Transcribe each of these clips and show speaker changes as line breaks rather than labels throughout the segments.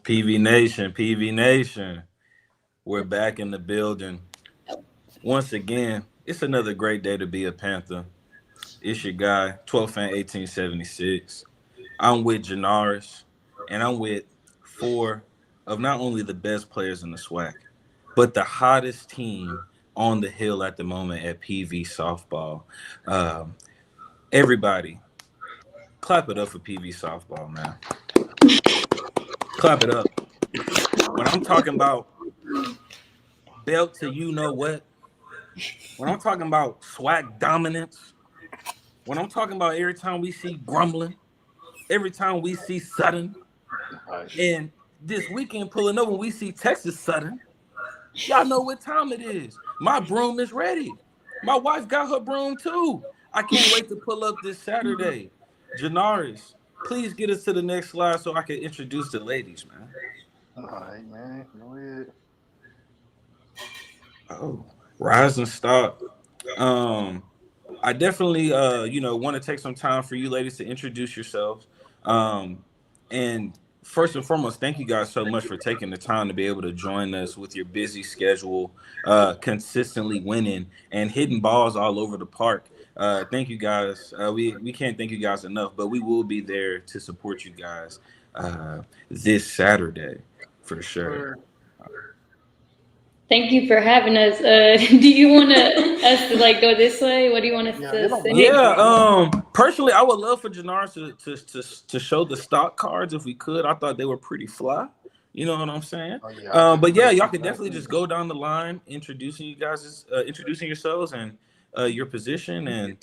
PV Nation, we're back in the building. Once again, it's another great day to be a Panther. It's your guy, 12 fan 1876. I'm with Janaris, and I'm with four of not only the best players in the SWAC, but the hottest team on the hill at the moment at PV softball. Um, Everybody, clap it up for PV softball, man. Clap it up. When I'm talking about belt to you know what, when I'm talking about SWAC dominance, when I'm talking about every time we see grumbling, every time we see Sutton, and this weekend pulling up when we see Texas Sutton, y'all know what time it is. My broom is ready. My wife got her broom too. I can't wait to pull up this Saturday. Janaris, please get us to the next slide so I can introduce the ladies, man.
All right, man. Go ahead.
Oh, rise and stop. Um, I definitely want to take some time for you ladies to introduce yourselves. Um, and first and foremost, thank you guys so much for taking the time to be able to join us with your busy schedule, consistently winning and hitting balls all over the park. Thank you guys. We can't thank you guys enough, but we will be there to support you guys this Saturday for sure.
Sure.
Thank you for having us. Do you want us to like go this way? What do you want us
Yeah,
to
it don't
say?
matter.
Yeah, personally, I would love for Jannar to show the stock cards if we could. I thought they were pretty fly. You know what I'm saying?
Oh yeah, I
But
definitely
yeah, y'all could
appreciate
definitely just
that.
go down the line, introducing yourselves and your position, and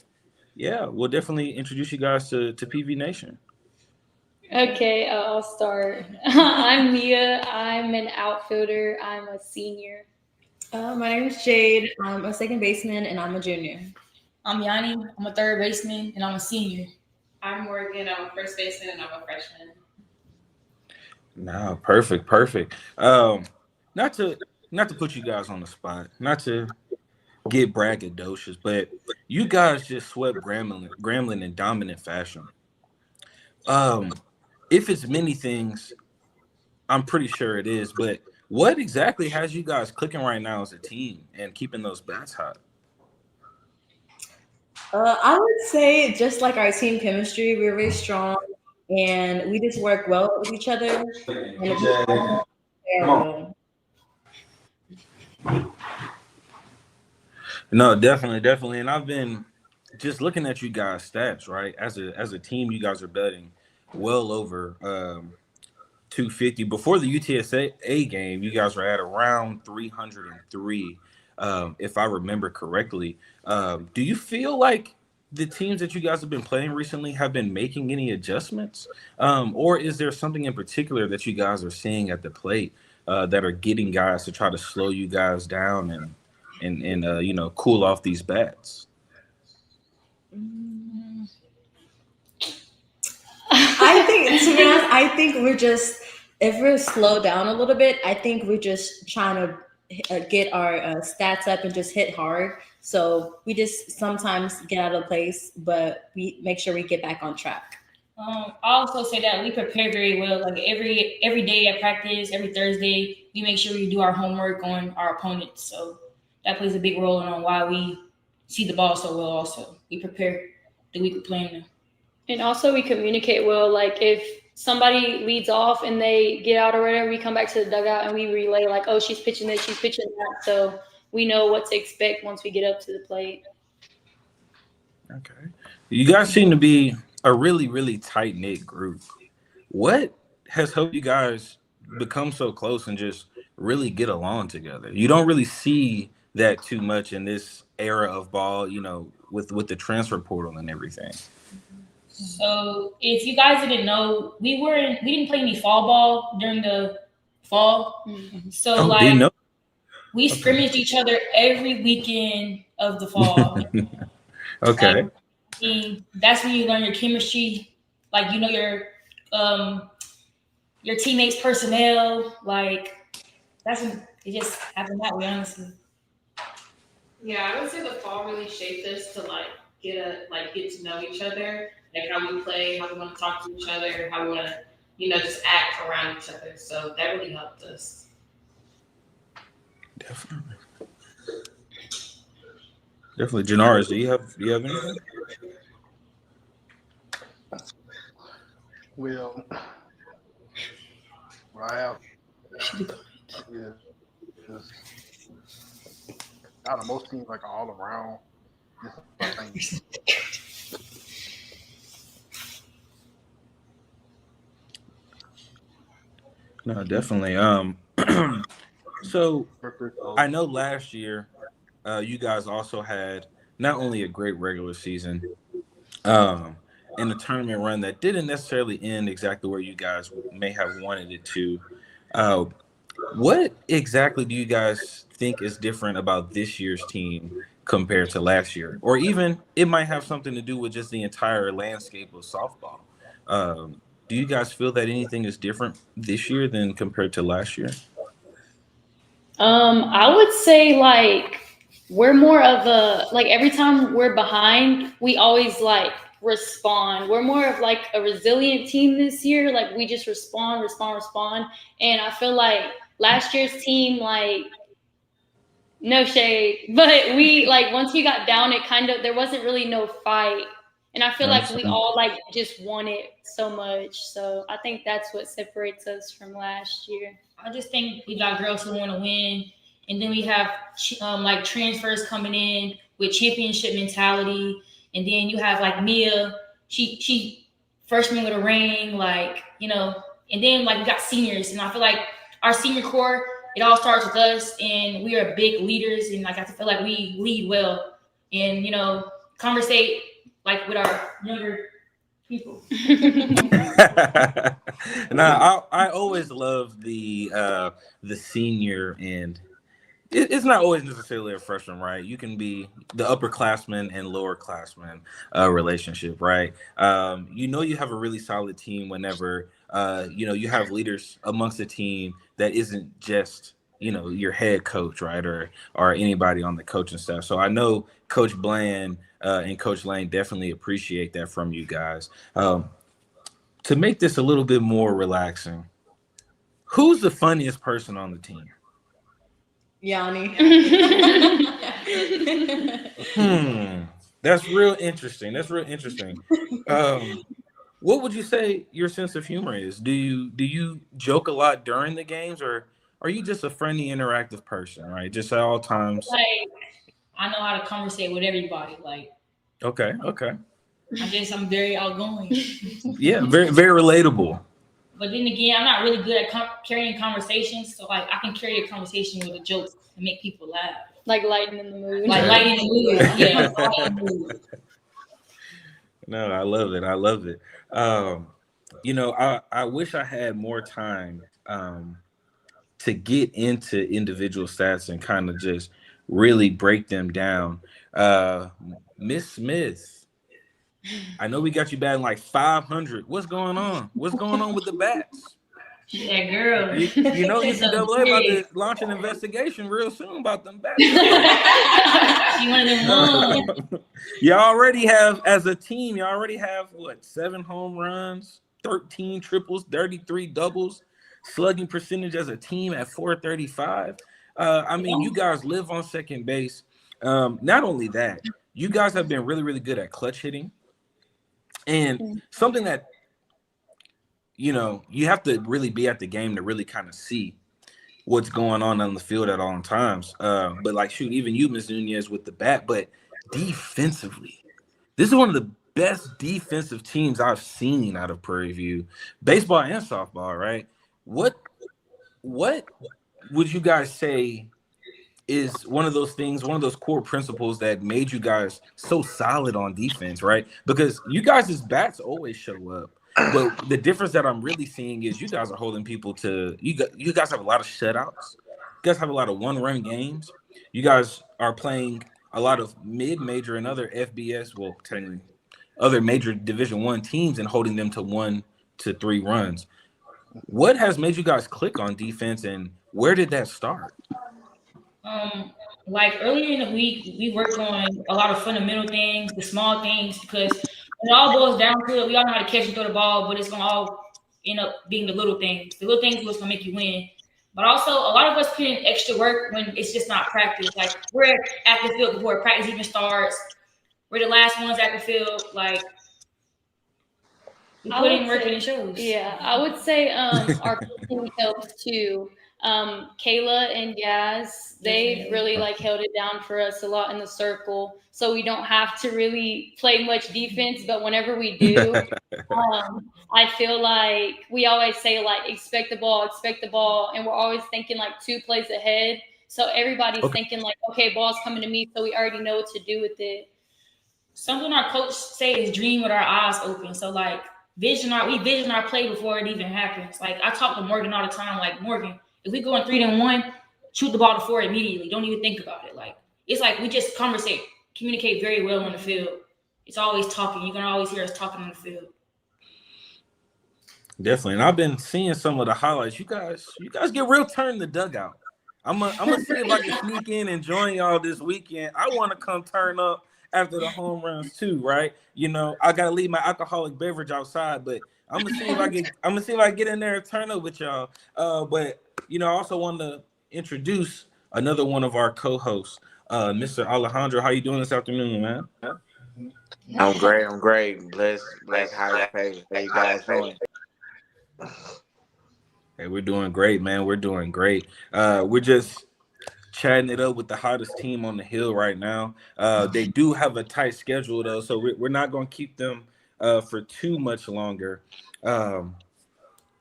yeah, we'll definitely introduce you guys to PV Nation.
Okay, I'll start. I'm Mia. I'm an outfielder. I'm a senior.
My name is Jade. I'm a second baseman and I'm a junior.
I'm Yanni. I'm a third baseman and I'm a senior.
I'm Morgan. I'm a first baseman and I'm a freshman.
No, perfect. Not to not to put you guys on the spot, not to get braggadocious, but you guys just swept Grambling in dominant fashion. Um, if it's many things, I'm pretty sure it is. But what exactly has you guys clicking right now as a team and keeping those bats hot?
I would say just like our team chemistry, we're very strong and we just work well with each other. And we all share well.
No, definitely. And I've been just looking at you guys' stats, right? As a team, you guys are betting well over 250. Before the UTSA game, you guys were at around 303, if I remember correctly. Do you feel like the teams that you guys have been playing recently have been making any adjustments? Or is there something in particular that you guys are seeing at the plate that are getting guys to try to slow you guys down and cool off these bats?
I think, to be honest, I think we're just, if we're slow down a little bit, I think we're just trying to get our stats up and just hit hard. So we just sometimes get out of place, but we make sure we get back on track.
I also say that we prepare very well. Like every day at practice, every Thursday, we make sure we do our homework on our opponents. So that plays a big role on why we see the ball so well. Also, we prepare the week of playing them.
And also, we communicate well. Like, if somebody leads off and they get out or whatever, we come back to the dugout and we relay, like, oh, she's pitching this, she's pitching that. So we know what to expect once we get up to the plate.
Okay. You guys seem to be a really, really tight knit group. What has helped you guys become so close and just really get along together? You don't really see that too much in this era of ball, with the transfer portal and everything.
So if you guys didn't know, we didn't play any fall ball during the fall. So
Oh, didn't know.
we scrimmaged each other every weekend of the fall.
Okay.
And that's when you learn your chemistry, like you know your teammates' personnel. Like that's when it just happened that way, honestly.
Yeah, I would say the fall really shaped us to get to know each other, like how we play, how we want to talk to each other, how we want to, just act around each other. So that really helped us.
Definitely. Janaris, do you have anything?
Well, what I have is just out of most teams, like all around. Just, I think,
No, definitely. So I know last year, you guys also had not only a great regular season, and a tournament run that didn't necessarily end exactly where you guys may have wanted it to. Uh, what exactly do you guys think is different about this year's team compared to last year? Or even it might have something to do with just the entire landscape of softball. Do you guys feel that anything is different this year than compared to last year?
I would say like we're more of a like every time we're behind, we always like respond. We're more of like a resilient team this year. Like we just respond. And I feel like last year's team, like no shade, but we like once we got down, it kind of there wasn't really no fight. And I feel like we all like just won it so much. So I think that's what separates us from last year.
I just think we got girls who want to win, and then we have like transfers coming in with championship mentality, and then you have like Mia, she freshman with a ring, like and then like we got seniors, and I feel like our senior core, it all starts with us, and we are big leaders, and like I feel like we lead well, and conversate like with our younger people.
Now, I always love the senior, and it's not always necessarily a freshman, right? You can be the upperclassman and lowerclassman relationship, right? You have a really solid team whenever you have leaders amongst the team that isn't just your head coach, right, or anybody on the coaching staff. So I know Coach Bland and Coach Lane definitely appreciate that from you guys. To make this a little bit more relaxing, who's the funniest person on the team?
Yanni.
That's real interesting. What would you say your sense of humor is? Do you joke a lot during the games, or are you just a friendly, interactive person, right? Just at all times.
Like I know how to conversate with everybody. Like
Okay.
I'm very outgoing.
Yeah, very very relatable.
But then again, I'm not really good at carrying conversations. So like I can carry a conversation with a joke and make people laugh.
Like lighting the mood.
Like lighting the mood. Yeah. Lighting the mood.
No, I love it. I wish I had more time to get into individual stats and kind of just really break them down. Miss Smith, I know we got you batting like 500. What's going on? What's going on with the bats?
Yeah, girl.
NCAA about to launch an investigation real soon about them bats.
She one of them moms.
You already have, as a team, what, 7 home runs, 13 triples, 33 doubles, slugging percentage as a team at .435. You guys live on second base. Not only that, you guys have been really, really good at clutch hitting. And something that, you have to really be at the game to really kind of see what's going on the field at all times. But like, shoot, even you, Ms. Nunez, with the bat, but defensively, this is one of the best defensive teams I've seen out of Prairie View, baseball and softball, right? What would you guys say is one of those things, one of those core principles that made you guys so solid on defense, right? Because you guys' bats always show up. But the difference that I'm really seeing is you guys are holding people to you guys have a lot of shutouts. You guys have a lot of one-run games. You guys are playing a lot of mid-major and other FBS, well, technically other major Division I teams and holding them to 1 to 3 runs. What has made you guys click on defense, and where did that start?
Like earlier in the week, we worked on a lot of fundamental things, the small things, because when it all boils down to it, we all know how to catch and throw the ball, but it's gonna all end up being the little things. The little things is what's gonna make you win. But also, a lot of us put in extra work when it's just not practice. Like, we're at the field before practice even starts. We're the last ones at the field. Like, we put in work and it shows.
Yeah, I would say our coaching helps too. Kayla and Jazz, they've really like held it down for us a lot in the circle, so we don't have to really play much defense. But whenever we do, I feel like we always say like expect the ball, and we're always thinking like 2 plays ahead. So everybody's thinking like, okay, ball's coming to me, so we already know what to do with it.
Something our coach say is dream with our eyes open. So like we vision our play before it even happens. Like I talk to Morgan all the time. Like, Morgan, if we go in 3-1, shoot the ball to 4 immediately. Don't even think about it. Like, it's like we just communicate very well on the field. It's always talking. You're gonna always hear us talking on the field.
Definitely, and I've been seeing some of the highlights. You guys get real turn in the dugout. I'm gonna see if I can sneak in and join y'all this weekend. I want to come turn up after the home runs too, right? You know, I gotta leave my alcoholic beverage outside, but I'm gonna see if I get in there and turn up with y'all. But you know, I also want to introduce another one of our co-hosts, Mr. Alejandro. How you doing this afternoon, man?
I'm great. Blessed, high favor. How you guys doing?
Hey, we're doing great, man. We're doing great. We're just chatting it up with the hottest team on the hill right now. They do have a tight schedule though, so we're not going to keep them for too much longer.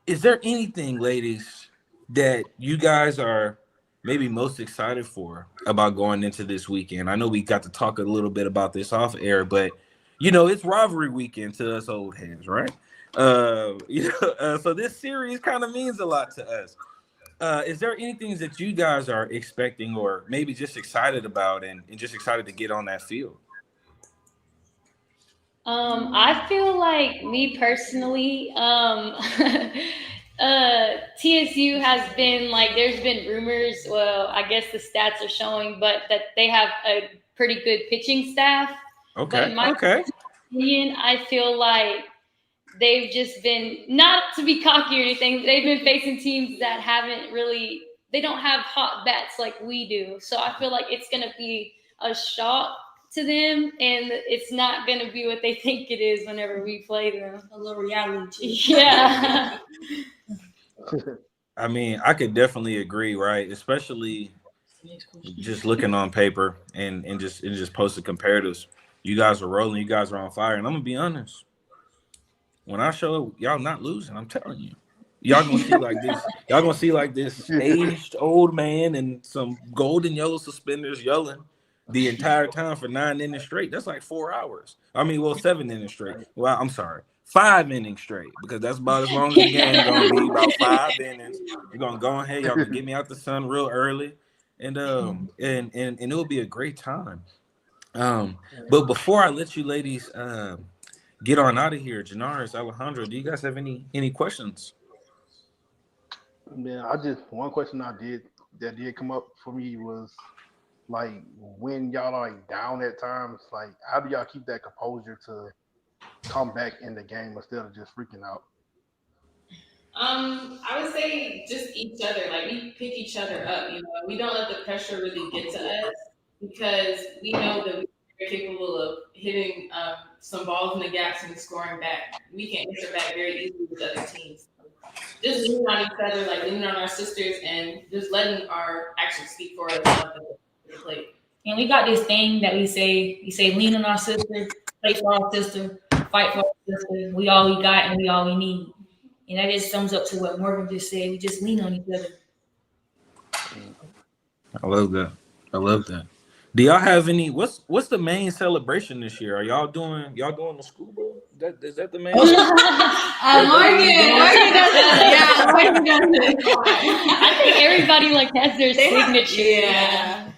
Is there anything, ladies, that you guys are maybe most excited for about going into this weekend? I know we got to talk a little bit about this off air, but you know, it's rivalry weekend to us old heads, right? So this series kind of means a lot to us. Is there anything that you guys are expecting or maybe just excited about and just excited to get on that field?
I feel like me personally, TSU has been like, there's been rumors, well, I guess the stats are showing, but that they have a pretty good pitching staff.
Okay.
But in my opinion, I feel like they've just been, not to be cocky or anything, they've been facing teams that they don't have hot bats like we do. So I feel like it's going to be a shock to them, and it's not going to be what they think it is whenever we play them.
A little reality.
Yeah.
I mean, I could definitely agree, right? Especially just looking on paper and just posted comparatives. You guys are rolling, you guys are on fire. And I'm gonna be honest. When I show y'all not losing, I'm telling you, y'all gonna see like this. Y'all gonna see like this aged old man in some golden yellow suspenders yelling the entire time for 9 innings straight. That's like 4 hours. I mean, well, 7 innings straight. Well, I'm sorry, 5 innings straight, because that's about as long as the game's gonna be. About 5 innings. You're gonna go ahead. Y'all can get me out the sun real early, and it'll be a great time. But before I let you ladies get on out of here, Janaris, Alejandro, do you guys have any questions?
Man, one question that did come up for me was like, when y'all are like down at times, like how do y'all keep that composure to come back in the game instead of just freaking out?
I would say just each other. Like, we pick each other up. You know, we don't let the pressure really get to us, because we know that we're capable of hitting some balls in the gaps and scoring back. We can answer back very easily with other teams. Just leaning on each other, like leaning on our sisters, and just letting our actions speak for us up at the plate.
And we got this thing that we say lean on our sister, play for our sister, fight for our sister. We all we got and we all we need. And that just sums up to what Morgan just said. We just lean on each other.
I love that. Do y'all have any? What's the main celebration this year? Are y'all doing the school bowl? Is that the main?
Morgan does it. Yeah, Morgan does it.
I think everybody like has their signature.
Yeah.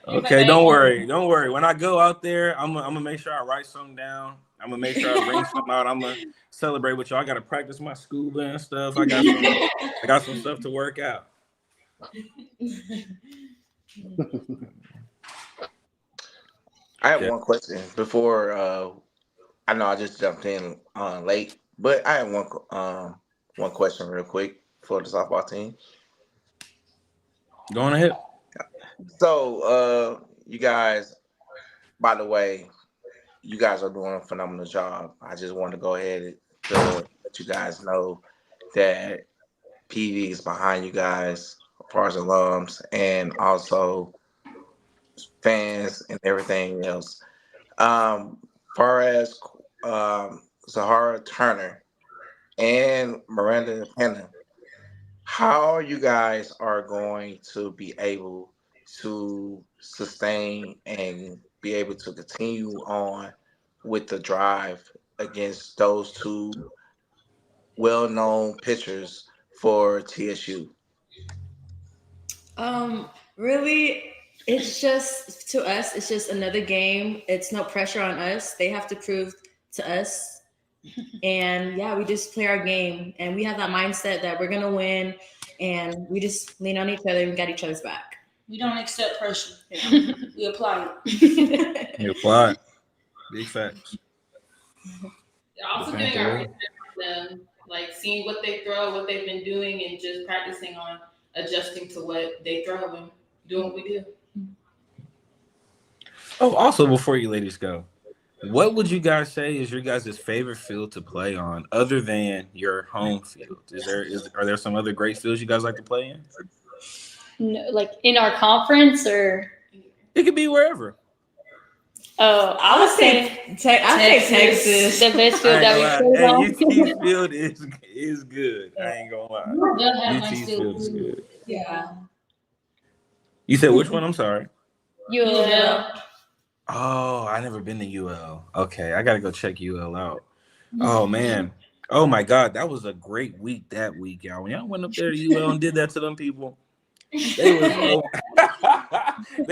Okay, don't worry. Don't worry. When I go out there, I'm gonna make sure I write something down. I'm gonna make sure I bring something out. I'm gonna celebrate with y'all. I gotta practice my scuba and stuff. I got some stuff to work out.
I have one question before. I know I just jumped in late, but I have one question real quick for the softball team.
Going ahead.
So, you guys, by the way, you guys are doing a phenomenal job. I just want to go ahead to let you guys know that PV is behind you guys, as far as alums and also fans and everything else. Far as Zahara Turner and Miranda Penna, how you guys are going to be able to sustain and be able to continue on with the drive against those two well-known pitchers for TSU?
Really, it's just to us, it's just another game. It's no pressure on us. They have to prove to us. And yeah, we just play our game and we have that mindset that we're gonna win and we just lean on each other and got each other's back.
We don't accept pressure. We apply it.
You apply. Big facts.
Also
Okay,
getting our
cool.
feedback from them, like seeing what they throw, what they've been doing, and just practicing on adjusting to what they throw and doing what we do.
Oh, also before you ladies go, what would you guys say is your guys' favorite field to play on other than your home field? Are there some other great fields you guys like to play in?
No, like in our conference, or
It could be wherever.
oh, I would say
I'd say Texas.
the best field that we played on.
Hey, UT's field is good. I ain't gonna lie.
They'll have nice
UT's
field
field is
too.
good.
Yeah.
You said which one? I'm sorry.
UL.
Oh, I never been to UL. Okay, I gotta go check UL out. Oh man. Oh my God, that was a great week that week, y'all. When y'all went up there to UL and did that to them people, they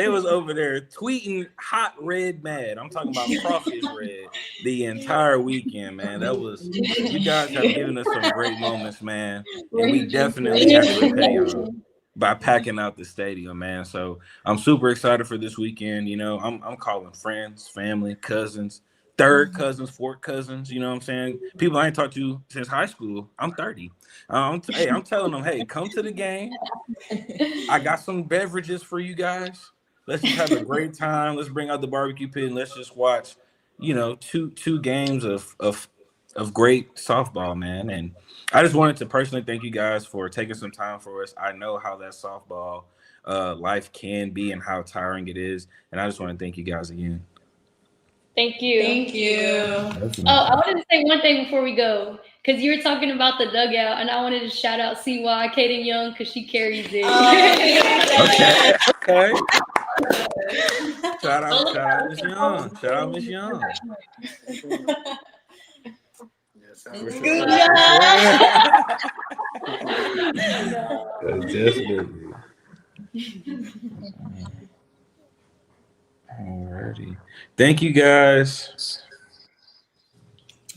was over there tweeting hot red mad. I'm talking about crawfish red the entire weekend, man. You guys have given us some great moments, man. And we definitely have to repay y'all by packing out the stadium, man. So I'm super excited for this weekend. You know, I'm calling friends, family, cousins, third cousins, fourth cousins. You know what I'm saying? People I ain't talked to since high school. I'm 30. I'm telling them, hey, come to the game. I got some beverages for you guys. Let's just have a great time. Let's bring out the barbecue pit and let's just watch, you know, two games of great softball, man. And I just wanted to personally thank you guys for taking some time for us. I know how that softball life can be and how tiring it is. And I just want to thank you guys again.
Thank you.
Thank you.
Oh, I wanted to say one thing before we go, because you were talking about the dugout, and I wanted to shout out CY Kaden Young because she carries it.
Okay. Shout out Miss Young. Shout out Miss Young.
Good job.
Definitely. Alrighty. Thank you guys.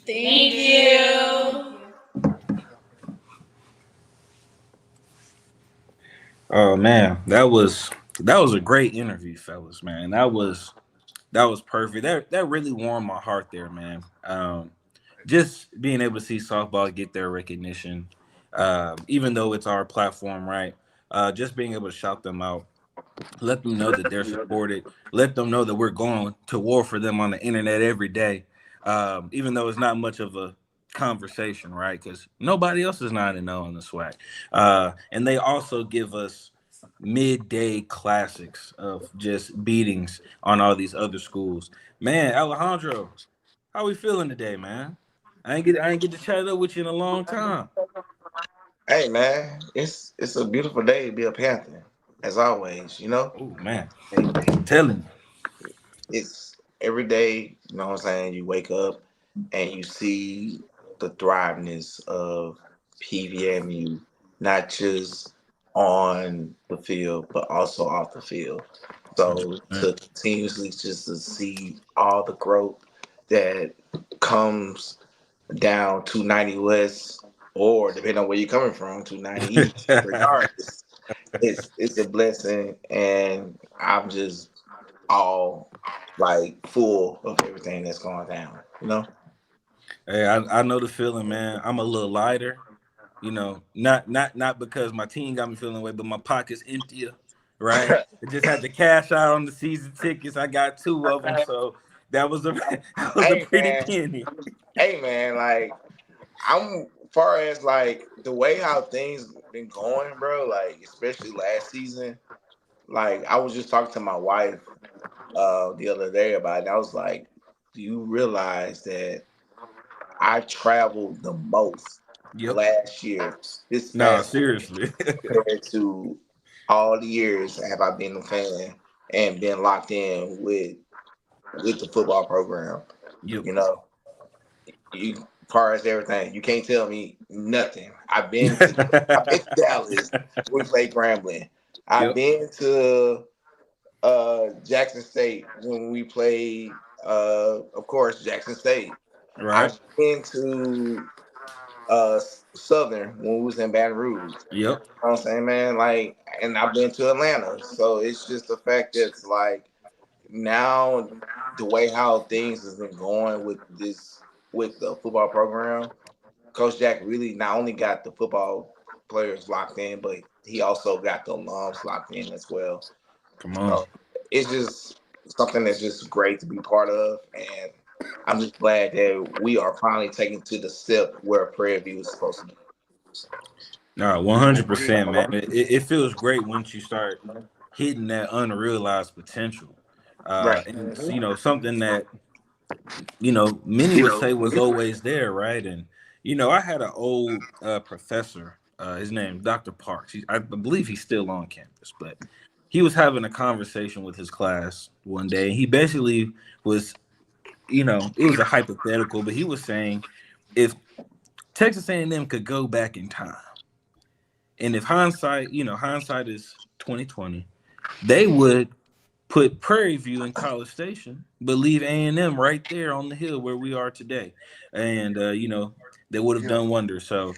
Thank you.
Oh man, that was a great interview, fellas, man. That was perfect. That really warmed my heart there, man. Just being able to see softball get their recognition, even though it's our platform, right? Just being able to shout them out, let them know that they're supported, let them know that we're going to war for them on the internet every day, even though it's not much of a conversation, right? Because nobody else is 9-0 on the SWAC. And they also give us midday classics of just beatings on all these other schools. Man, Alejandro, how we feeling today, man? I ain't get to chat up with you in a long time.
Hey man, it's a beautiful day to be a Panther, as always, you know?
Oh man, I'm telling you.
It's every day, you know what I'm saying, you wake up and you see the thriveness of PVMU, not just on the field, but also off the field. So to continuously just to see all the growth that comes down 290 West, or depending on where you're coming from, 290 East, regardless, it's a blessing, and I'm just all like full of everything that's going down. You know.
Hey, I know the feeling, man. I'm a little lighter, you know, not because my team got me feeling away, but my pocket's emptier, right? I just had to cash out on the season tickets. I got 2 of them, so that was a that was a
Hey
pretty
man,
penny.
hey man, like I'm far as like the way how things been going, bro. Like especially last season. Like I was just talking to my wife the other day about it. And I was like, do you realize that I traveled the most
Yep.
last year, this
Nah,
past year,
seriously.
compared to all the years have I been a fan and been locked in with the football program.
Yep.
You know, you far as everything, you can't tell me nothing. I've been to Dallas when we played Grambling. I've
Yep.
been to Jackson State when we played of course Jackson State.
Right.
I've been to Southern when we was in Baton Rouge.
Yep.
You know what I'm saying, man? Like, and I've been to Atlanta. So it's just the fact that it's like now the way how things has been going with the football program, Coach Jack really not only got the football players locked in, but he also got the alums locked in as well.
Come on.
So it's just something that's just great to be part of, and I'm just glad that we are finally taking to the step where Prairie View is supposed to be.
No, 100%, man. It feels great once you start hitting that unrealized potential.
Right.
And it's, you know, something that, you know, many would say was always there, right? And, you know, I had an old professor, his name, Dr. Parks. I believe he's still on campus, but he was having a conversation with his class one day. He basically was, you know, it was a hypothetical, but he was saying if Texas A&M could go back in time, and if hindsight, you know, hindsight is 2020, they would put Prairie View in College Station, but leave A&M right there on the hill where we are today. And, you know, they would have done wonders. So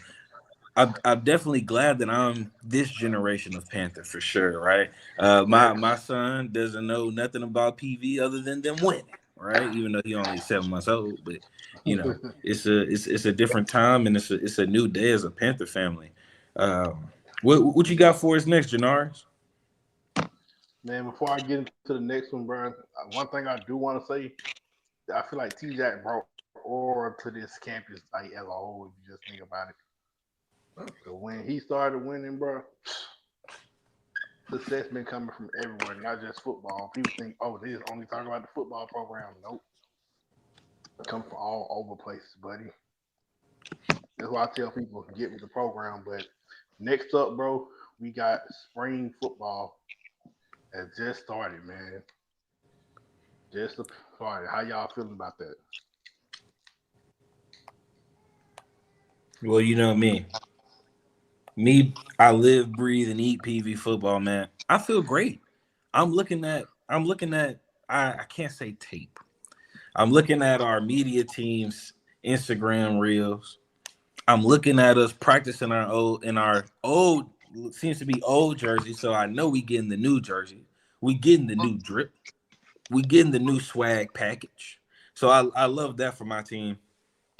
I'm definitely glad that I'm this generation of Panther for sure, right? My son doesn't know nothing about PV other than them winning, right? Even though he only 7 months old, but you know, it's a different time, and it's a new day as a Panther family. What you got for us next, Janaris?
Man, before I get into the next one, Brian, one thing I do want to say, I feel like T-Jack brought aura to this campus like as a whole. If you just think about it, so when he started winning, bro, success been coming from everywhere, not just football. People think, oh, they just only talk about the football program. Nope, come from all over places, buddy. That's why I tell people get with the program. But next up, bro, we got spring football that just started, man. Just started. How y'all feeling about that?
Well, you know me, I live, breathe, and eat PV football, man. I feel great. I'm looking at, I can't say tape. I'm looking at our media team's Instagram reels. I'm looking at us practicing our old seems to be old jersey. So I know we getting the new jersey. We getting the new drip. We getting the new swag package. So I love that for my team.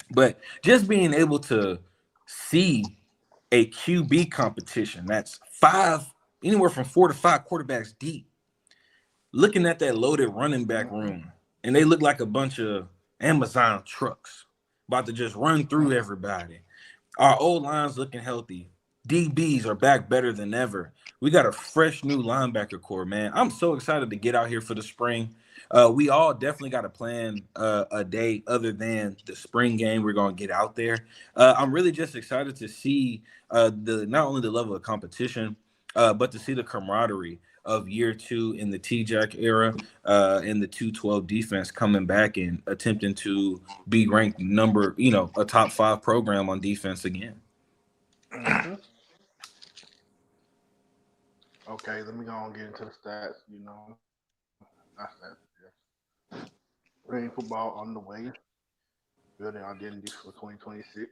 But just being able to see a QB competition that's anywhere from 4 to 5 quarterbacks deep, looking at that loaded running back room, and they look like a bunch of Amazon trucks about to just run through everybody. Our old line's looking healthy. DBs are back better than ever. We got a fresh new linebacker core, man. I'm so excited to get out here for the spring. We all definitely got to plan a day other than the spring game. We're going to get out there. I'm really just excited to see not only the level of competition, but to see the camaraderie of year 2 in the T-Jack era and the 212 defense coming back and attempting to be ranked a top 5 program on defense again.
Mm-hmm. Okay, let me go and get into the stats, you know. That's that. Yeah. Playing football on the way. Building identity for 2026.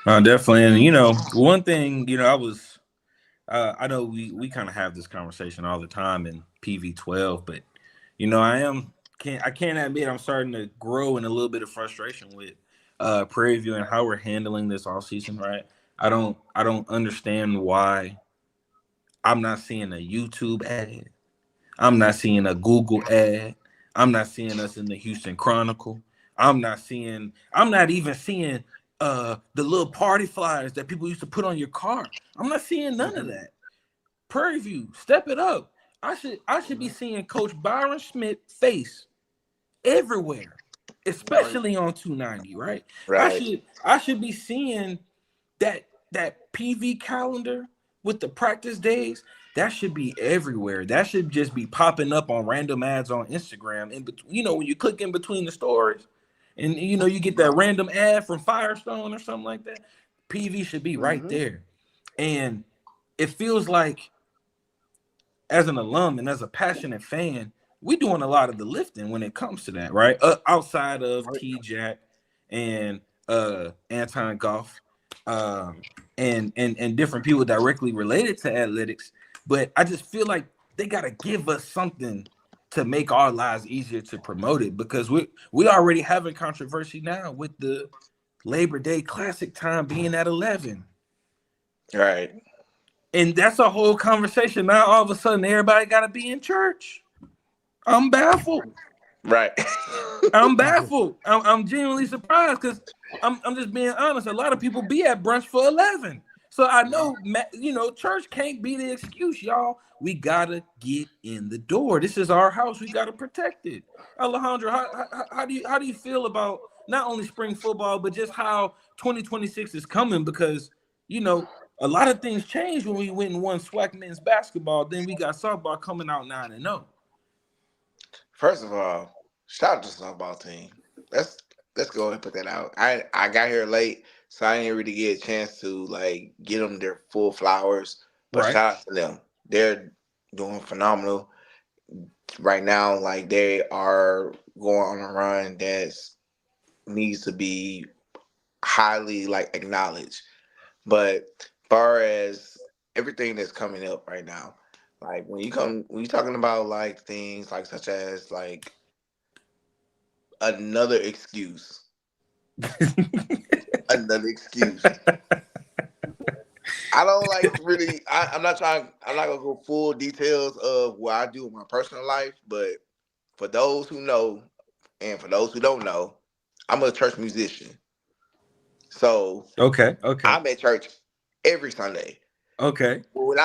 Definitely. And one thing, I know we kind of have this conversation all the time in PV12, but I can't admit I'm starting to grow in a little bit of frustration with Prairie View and how we're handling this all season, right? I don't understand why I'm not seeing a YouTube ad. I'm not seeing a Google ad. I'm not seeing us in the Houston Chronicle. I'm not even seeing the little party flyers that people used to put on your car. I'm not seeing none of that. Prairie View, step it up. I should be seeing Coach Byron Schmidt face everywhere, especially on 290, right?
Right.
I should be seeing that PV calendar with the practice days. That should be everywhere. That should just be popping up on random ads on Instagram. In between, when you click in between the stories, and you get that random ad from Firestone or something like that. PV should be right there, and it feels like, as an alum and as a passionate fan, we're doing a lot of the lifting when it comes to that, right? Outside of T-Jack and Anton Goff, and different people directly related to athletics. But I just feel like they got to give us something to make our lives easier to promote it, because we already having controversy now with the Labor Day Classic time being at 11.
Right.
And that's a whole conversation. Now all of a sudden everybody got to be in church. I'm baffled.
Right.
I'm baffled. I'm genuinely surprised, because I'm just being honest. A lot of people be at brunch for 11. So I know, church can't be the excuse, y'all. We gotta get in the door. This is our house. We gotta protect it. Alejandro, how do you feel about not only spring football, but just how 2026 is coming? Because a lot of things changed when we went and won SWAC men's basketball. Then we got softball coming out 9-0.
First of all, shout out to the softball team. Let's go ahead and put that out. I got here late, so I didn't really get a chance to get them their full flowers. But
Right.
shout out to them. They're doing phenomenal right now. They are going on a run that needs to be highly acknowledged. But far as everything that's coming up right now, when you're talking about things such as another excuse. Another excuse. I don't really. I'm not gonna go full details of what I do in my personal life, but for those who know, and for those who don't know, I'm a church musician. So
Okay.
I'm at church every Sunday.
Okay.
When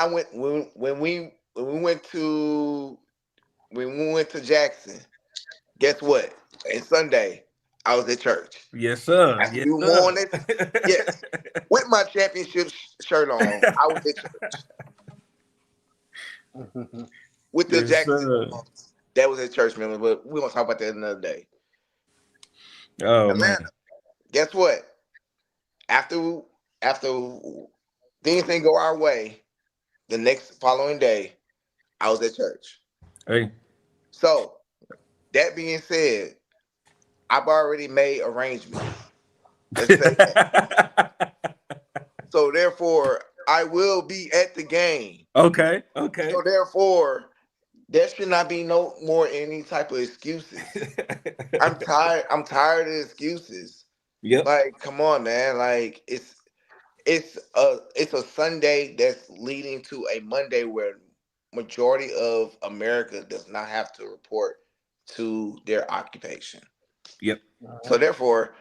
we went to Jackson, guess what? And Sunday, I was at church.
Yes, sir.
After
Yes,
we
sir.
won it, yes, with my championship shirt on, I was at church with the
Yes,
Jackson.
sir.
That was at church, man. But we're gonna talk about that another day.
Oh,
Atlanta,
man.
guess what? After things didn't go our way, the next following day, I was at church.
Hey.
So that being said, I've already made arrangements. Let's say that. So therefore, I will be at the game.
Okay.
So therefore, there should not be no more any type of excuses. I'm tired of excuses.
Yep.
Come on, man. It's a Sunday that's leading to a Monday where majority of America does not have to report to their occupation.
Yep.
So therefore,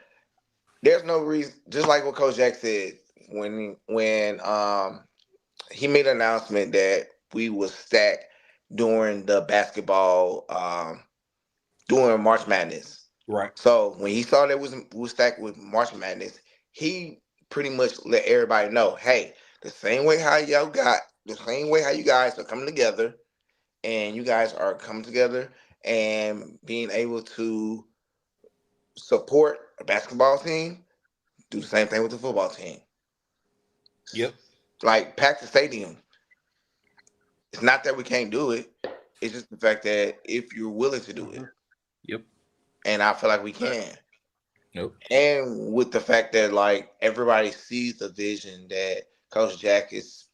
there's no reason. Just like what Coach Jack said when he made an announcement that we was stacked during the basketball during March Madness.
Right.
So when he saw that we was stacked with March Madness, he pretty much let everybody know, hey, the same way how you guys are coming together, and you guys are coming together and being able to support a basketball team, do the same thing with the football team.
Yep.
Like pack the stadium. It's not that we can't do it. It's just the fact that if you're willing to do it.
Yep.
And I feel like we can.
Nope.
And with the fact that like everybody sees the vision that Coach Jack is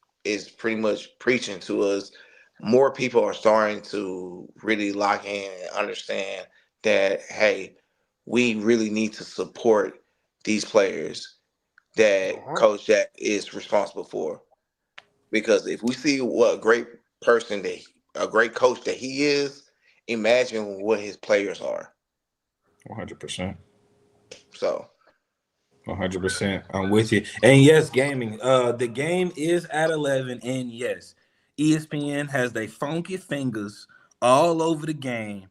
pretty much preaching to us, more people are starting to really lock in and understand that, hey, we really need to support these players that Coach Jack is responsible for. Because if we see what a great person a great coach that he is, imagine what his players are.
100%.
So
100%. I'm with you. And yes, gaming. The game is at 11, and yes, ESPN has their funky fingers all over the game.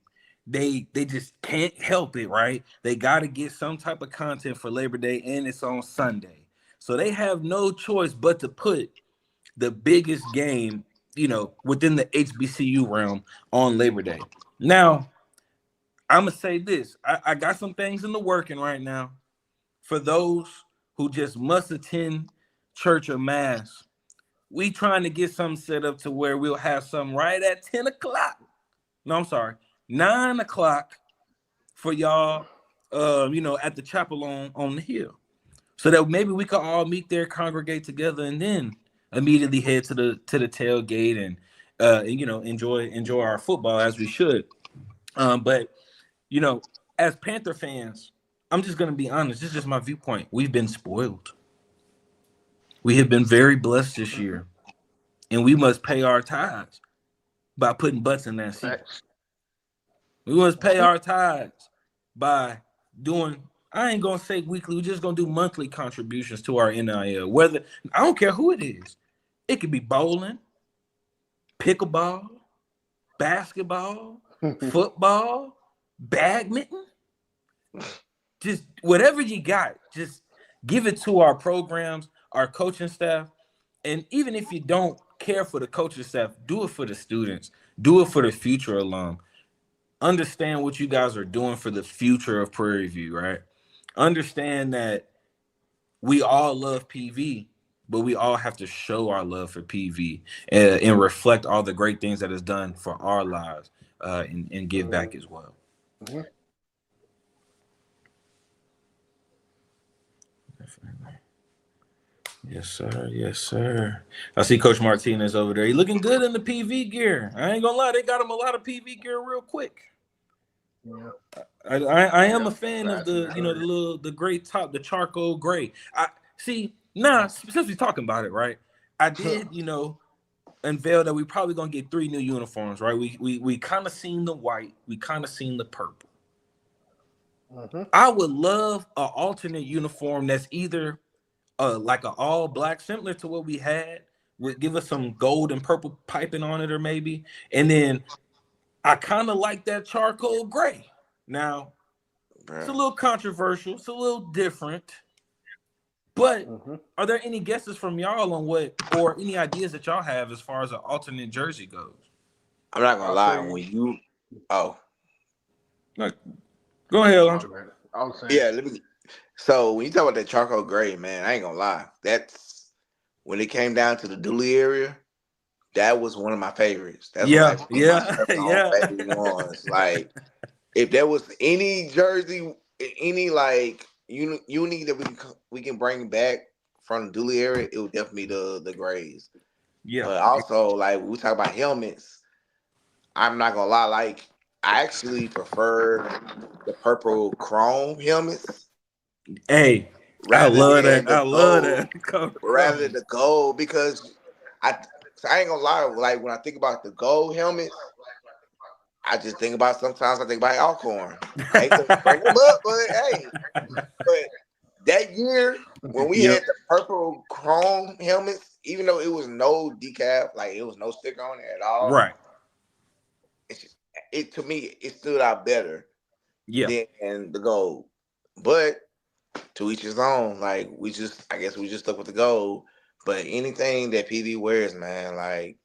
They just can't help it, right? They got to get some type of content for Labor Day, and it's on Sunday, so they have no choice but to put the biggest game, within the HBCU realm on Labor Day. Now, I'm gonna say this: I got some things in the working right now. For those who just must attend church or mass, we trying to get something set up to where we'll have something right at 10 o'clock. No, I'm sorry, 9 o'clock for y'all, at the chapel on the hill. So that maybe we could all meet there, congregate together, and then immediately head to the tailgate and enjoy our football as we should. But as Panther fans, I'm just going to be honest. This is just my viewpoint. We've been spoiled. We have been very blessed this year, and we must pay our tithes by putting butts in that seat. We must pay our tithes by doing, I ain't going to say weekly, we're just going to do monthly contributions to our NIL. Whether, I don't care who it is. It could be bowling, pickleball, basketball, football, badminton. Just whatever you got, just give it to our programs, our coaching staff. And even if you don't care for the coaching staff, do it for the students. Do it for the future alum. Understand what you guys are doing for the future of Prairie View, right? Understand that we all love PV, but we all have to show our love for PV and reflect all the great things that is done for our lives and give back as well. Yes, sir. Yes, sir. I see Coach Martinez over there. He looking good in the PV gear. I ain't gonna lie, they got him a lot of PV gear real quick. Yeah. I am a fan of the gray top, the charcoal gray. Since we're talking about it, right? I did, unveil that we probably gonna get 3 new uniforms, right? We kind of seen the white, we kind of seen the purple. I would love an alternate uniform that's either like an all black, similar to what we had, would give us some gold and purple piping on it, or maybe. And then I kind of like that charcoal gray. Now, it's a little controversial, it's a little different. But are there any guesses from y'all on or any ideas that y'all have as far as an alternate jersey goes?
I'm not gonna lie, when you
go ahead, Andre.
So when you talk about that charcoal gray, man, I ain't gonna lie. That's when it came down to the Dooley area. That was one of my favorites. That's
my
favorite ones. Like, if there was any jersey, any like uni that we can bring back from the Dooley area, it would definitely be the grays. Yeah. But also, like, when we talk about helmets, I'm not gonna lie. Like, I actually prefer the purple chrome helmets.
Hey, I love that.
Rather than the gold, because I ain't gonna lie. Like, when I think about the gold helmet, I just think about Alcorn. I hate to bring them up, but hey, but that year when we had the purple chrome helmets, even though it was no decaf, like it was no sticker on it at all,
right?
It to me, it stood out better than the gold. But to each his own. Like, I guess we just stuck with the gold. But anything that PV wears, man, like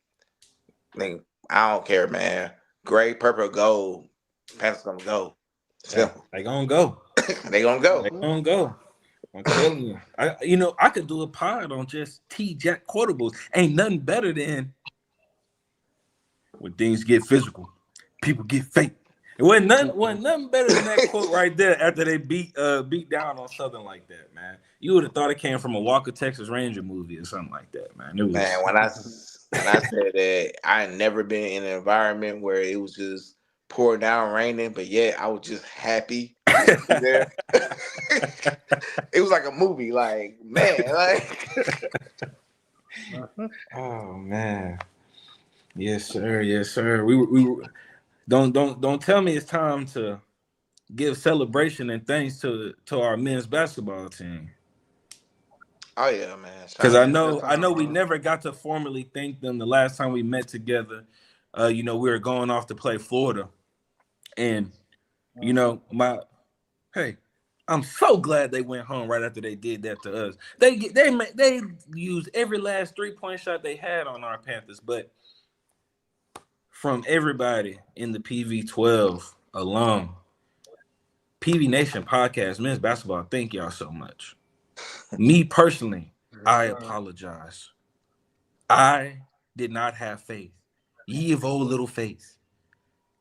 I don't care, man. Gray, purple, gold, Panthers gonna go.
Simple. They gonna go.
They gonna go.
They gonna go. I'm telling you. I could do a pod on just T-Jack quotables. Ain't nothing better than when things get physical, people get fake. It wasn't nothing better than that quote right there after they beat down on Southern like that, man. You would have thought it came from a Walker Texas Ranger movie or something like that, man. It was,
Man, when I said that I had never been in an environment where it was just pouring down raining, but yet I was just happy to be there. It was like a movie, like, man, like
oh man. Yes, sir. Yes, sir. We don't tell me it's time to give celebration and thanks to our men's basketball team.
oh yeah, man.
Because I know we never got to formally thank them the last time we met together. We were going off to play Florida. And I'm so glad they went home right after they did that to us. They used every last 3-point shot they had on our Panthers, but from everybody in the PV12 alum, PV Nation podcast, men's basketball, thank y'all so much. Me personally, I apologize. I did not have faith. Ye of old little faith.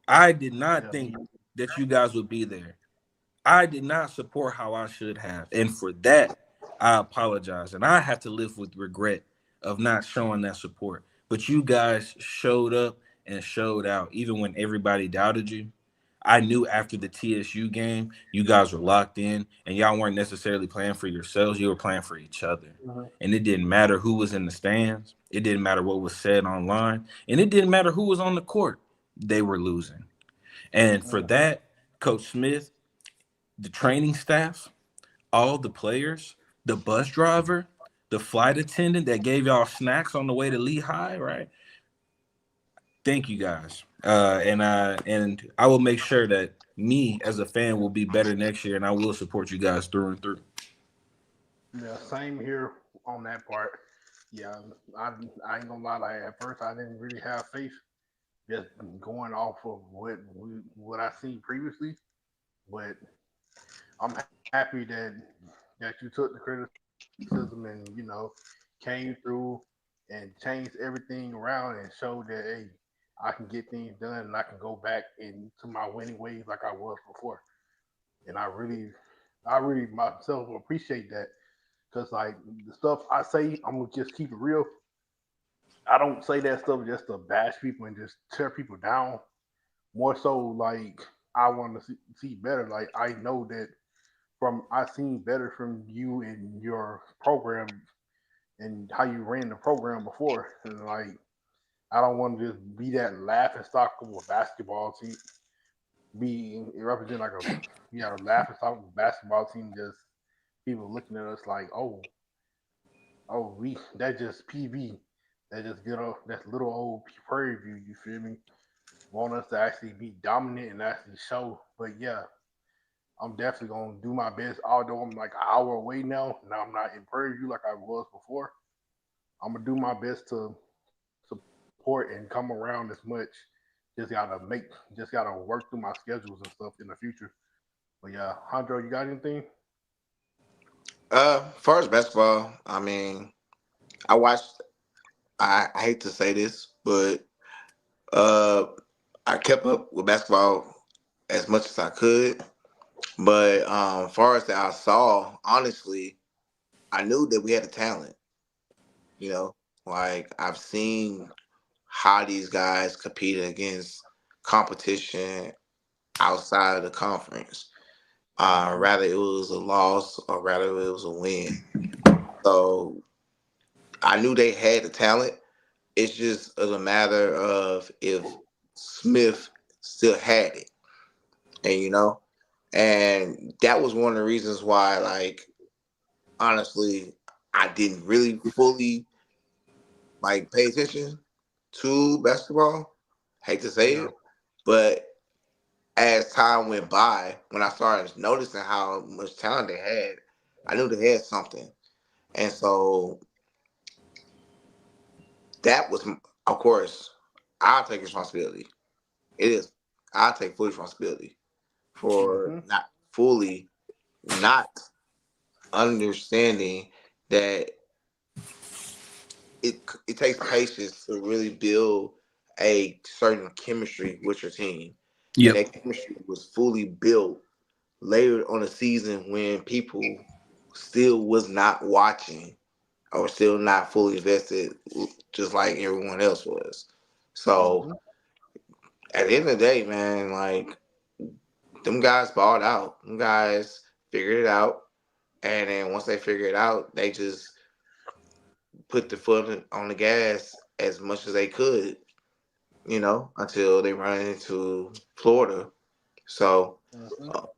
I did not think that you guys would be there. I did not support how I should have. And for that, I apologize. And I have to live with regret of not showing that support. But you guys showed up and showed out, even when everybody doubted you. I knew after the TSU game, you guys were locked in, and y'all weren't necessarily playing for yourselves. You were playing for each other. And it didn't matter who was in the stands. It didn't matter what was said online. And it didn't matter who was on the court. They were losing. And for that, Coach Smith, the training staff, all the players, the bus driver, the flight attendant that gave y'all snacks on the way to Lehigh, right? Thank you guys. And I will make sure that me as a fan will be better next year, and I will support you guys through and through.
Yeah, same here on that part. Yeah, I ain't gonna lie. Like, at first, I didn't really have faith, just going off of what I seen previously. But I'm happy that you took the criticism and came through and changed everything around and showed that, hey, I can get things done and I can go back into my winning ways like I was before. And I really myself appreciate that, because like the stuff I say, I'm gonna just keep it real. I don't say that stuff just to bash people and just tear people down. More so, like, I want to see better. Like, I know that I've seen better from you and your program and how you ran the program before. And like, I don't want to just be that laughing stock of a basketball team. Represent like a laughing stock of a basketball team. Just people looking at us like, oh, that just PV. That just that little old Prairie View. You feel me? Want us to actually be dominant and actually show. But yeah, I'm definitely gonna do my best. Although I'm like an hour away now I'm not in Prairie View like I was before. I'm gonna do my best to support and come around as much. Just gotta work through my schedules and stuff in the future. But yeah, Hondro, you got anything?
As far as basketball, I mean, I watched. I hate to say this, but I kept up with basketball as much as I could. But as far as that I saw, honestly, I knew that we had the talent. Like, I've seen how these guys competed against competition outside of the conference. Rather it was a loss or rather it was a win. So I knew they had the talent. It's just a matter of if Smith still had it. And that was one of the reasons why, like, honestly, I didn't really fully like pay attention to basketball. Hate to say it, but as time went by, when I started noticing how much talent they had, I knew they had something. And so that was, of course, I'll take responsibility. I'll take full responsibility for not fully not understanding that it takes patience to really build a certain chemistry with your team. And
Yep.
that chemistry was fully built later on the season when people still was not watching or still not fully invested just like everyone else was. So at the end of the day, man, like them guys balled out. Them guys figured it out. And then once they figure it out, they just put the foot on the gas as much as they could, until they run into Florida. So,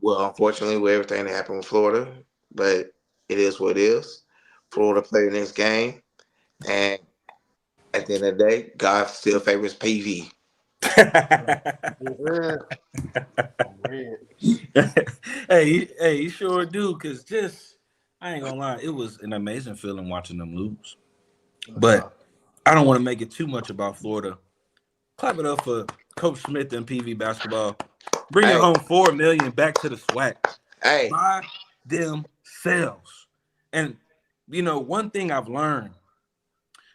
well, unfortunately, with everything that happened with Florida, but it is what it is. Florida played the next game, and at the end of the day, God still favors PV.
Hey, you sure do. Cause I ain't gonna lie, it was an amazing feeling watching them lose. But I don't want to make it too much about Florida. Clap it up for Coach Smith and PV basketball, bringing home $4 million back to the SWAC by themselves. And one thing I've learned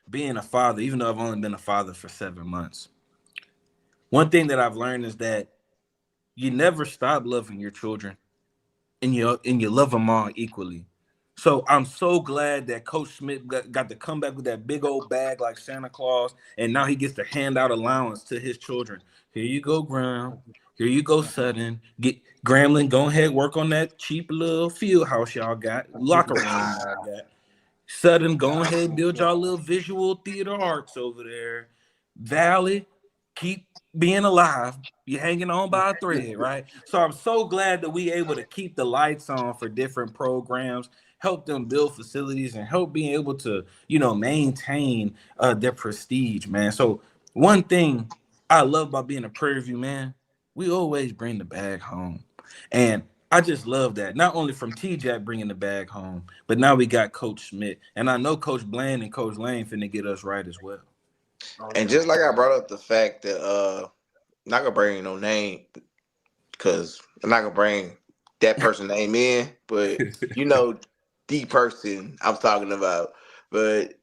being a father, even though I've only been a father for 7 months, one thing that I've learned is that you never stop loving your children, and you love them all equally. So I'm so glad that Coach Smith got to come back with that big old bag like Santa Claus, and now he gets to hand out allowance to his children. Here you go, Graham. Here you go, Sutton. Get Gremlin. Go ahead, work on that cheap little field house y'all got, locker room y'all got. Sutton, go ahead, build y'all little visual theater arts over there. Valley, keep being alive. You're hanging on by a thread, right? So I'm so glad that we able to keep the lights on for different programs, help them build facilities, and help being able to, maintain their prestige, man. So one thing I love about being a Prairie View man, we always bring the bag home. And I just love that. Not only from T-Jack bringing the bag home, but now we got Coach Smith. And I know Coach Bland and Coach Lane finna get us right as well.
And just like I brought up the fact that I'm not gonna bring no name because I'm not gonna bring that person name in, but the person I'm talking about. But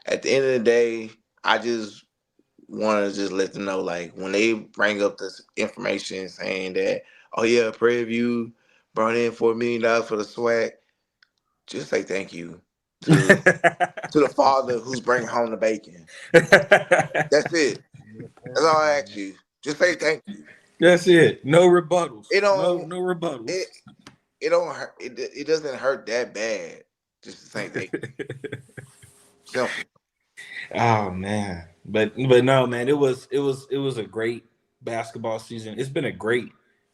at the end of the day, I just want to just let them know, like, when they bring up this information saying that, oh yeah, Prairie View brought in $4 million for the SWAC, just say thank you to the father who's bringing home the bacon. That's it. That's all I ask you. Just say thank you.
That's it. No rebuttals.
No
rebuttals.
It don't hurt. It doesn't hurt that bad. Just to say thank you. Simple.
Oh man, but no, man, it was a great basketball season. It's been a great,